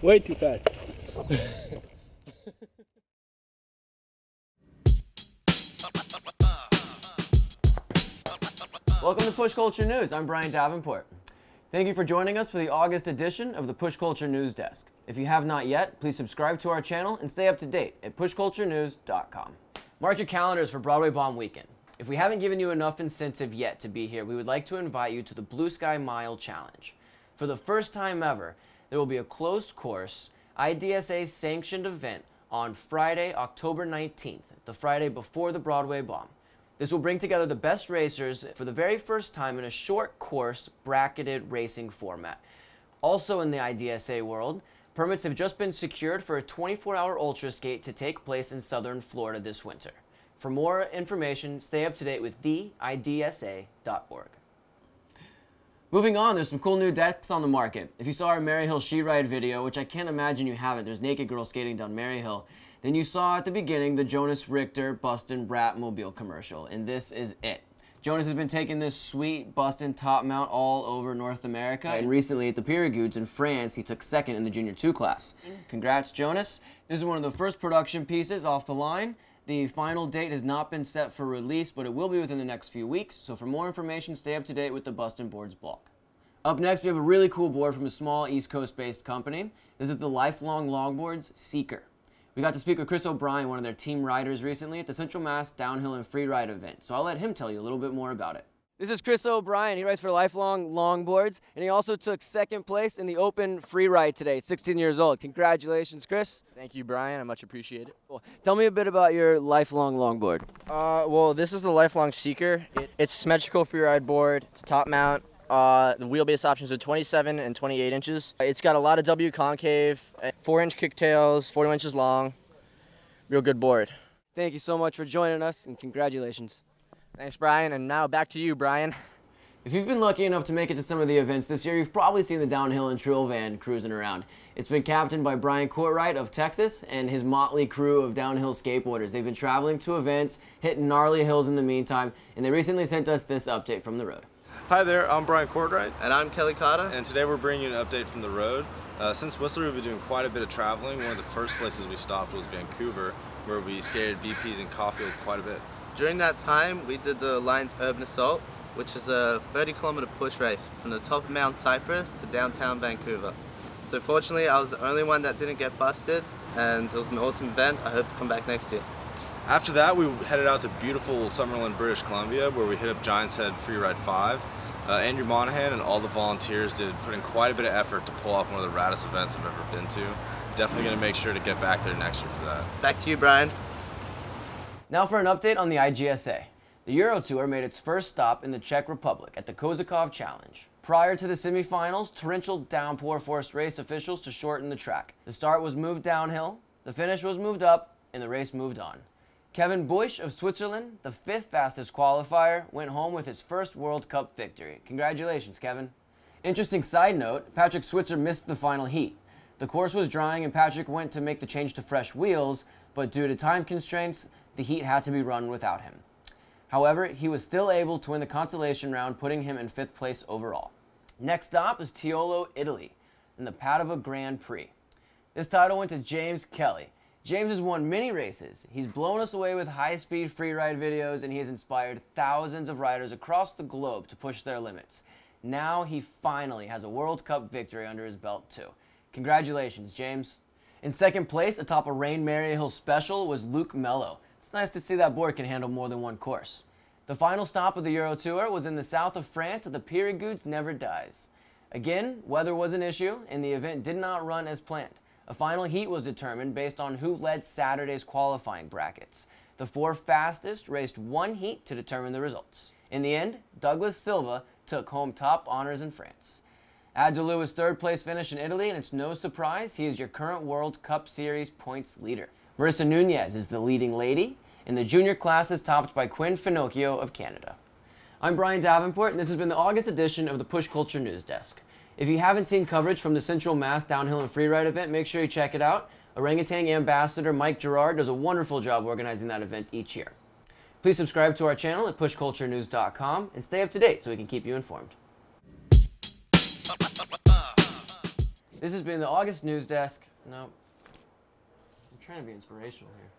Way too fast. Welcome to Push Culture News. I'm Brian Davenport. Thank you for joining us for the August edition of the Push Culture News Desk. If you have not yet, please subscribe to our channel and stay up to date at pushculturenews.com. Mark your calendars for Broadway Bomb weekend. If we haven't given you enough incentive yet to be here, we would like to invite you to the Blue Sky Mile Challenge. For the first time ever, there will be a closed course, IDSA sanctioned event on Friday, October 19th, the Friday before the Broadway Bomb. This will bring together the best racers for the very first time in a short course bracketed racing format. Also in the IDSA world, permits have just been secured for a 24-hour ultra skate to take place in southern Florida this winter. For more information, stay up to date with theidsa.org. Moving on, there's some cool new decks on the market. If you saw our Maryhill She Ride video, which I can't imagine you haven't, there's naked girls skating down Maryhill, then you saw at the beginning the Jonas Richter Bustin Ratmobile commercial, and this is it. Jonas has been taking this sweet Bustin top mount all over North America, and recently at the Pyrigouds in France, he took second in the Junior 2 class. Congrats, Jonas. This is one of the first production pieces off the line. The final date has not been set for release, but it will be within the next few weeks, so for more information, stay up to date with the Bustin Boards blog. Up next, we have a really cool board from a small East Coast-based company. This is the Lifelong Longboards Seeker. We got to speak with Chris O'Brien, one of their team riders, recently at the Central Mass Downhill and Freeride event, so I'll let him tell you a little bit more about it. This is Chris O'Brien. He rides for Lifelong Longboards, and he also took second place in the Open Freeride today at 16 years old. Congratulations, Chris. Thank you, Brian. I much appreciate it. Cool. Tell me a bit about your Lifelong Longboard. Well, this is the Lifelong Seeker. It's a symmetrical freeride board. It's a top mount. The wheelbase options are 27 and 28 inches. It's got a lot of W concave, 4-inch kicktails, 40 inches long. Real good board. Thank you so much for joining us, and congratulations. Thanks, Brian. And now back to you, Brian. If you've been lucky enough to make it to some of the events this year, you've probably seen the Downhill and Trill van cruising around. It's been captained by Brian Cortright of Texas and his motley crew of downhill skateboarders. They've been traveling to events, hitting gnarly hills in the meantime, and they recently sent us this update from the road. Hi there, I'm Brian Cortright. And I'm Kelly Carter. And today we're bringing you an update from the road. Since Whistler, we've been doing quite a bit of traveling. One of the first places we stopped was Vancouver, where we skated BPs and Caulfield quite a bit. During that time, we did the Lions Urban Assault, which is a 30-kilometer push race from the top of Mount Cypress to downtown Vancouver. So fortunately, I was the only one that didn't get busted, and it was an awesome event. I hope to come back next year. After that, we headed out to beautiful Summerlin, British Columbia, where we hit up Giant's Head Freeride 5. Andrew Monahan and all the volunteers put in quite a bit of effort to pull off one of the raddest events I've ever been to. Definitely going to make sure to get back there next year for that. Back to you, Brian. Now for an update on the IGSA. The Euro Tour made its first stop in the Czech Republic at the Kozakov Challenge. Prior to the semifinals, torrential downpour forced race officials to shorten the track. The start was moved downhill, the finish was moved up, and the race moved on. Kevin Busch of Switzerland, the 5th fastest qualifier, went home with his first World Cup victory. Congratulations, Kevin. Interesting side note, Patrick Switzer missed the final heat. The course was drying and Patrick went to make the change to fresh wheels, but due to time constraints, the heat had to be run without him. However, he was still able to win the consolation round, putting him in 5th place overall. Next stop is Tiolo, Italy, in the Padova Grand Prix. This title went to James Kelly. James has won many races. He's blown us away with high-speed freeride videos, and he has inspired thousands of riders across the globe to push their limits. Now he finally has a World Cup victory under his belt too. Congratulations, James. In 2nd place, atop a Rain Maryhill Special, was Luke Mello. It's nice to see that board can handle more than one course. The final stop of the Euro Tour was in the south of France at the Pyrigouds Never Dies. Again, weather was an issue, and the event did not run as planned. A final heat was determined based on who led Saturday's qualifying brackets. The 4 fastest raced one heat to determine the results. In the end, Douglas Silva took home top honors in France. Add to Lewis' 3rd place finish in Italy, and it's no surprise he is your current World Cup Series points leader. Marissa Nunez is the leading lady, and the junior class is topped by Quinn Finocchio of Canada. I'm Brian Davenport, and this has been the August edition of the Push Culture News Desk. If you haven't seen coverage from the Central Mass Downhill and Freeride event, make sure you check it out. Orangutan Ambassador Mike Gerard does a wonderful job organizing that event each year. Please subscribe to our channel at pushculturenews.com and stay up to date so we can keep you informed. This has been the August News Desk. No, I'm trying to be inspirational here.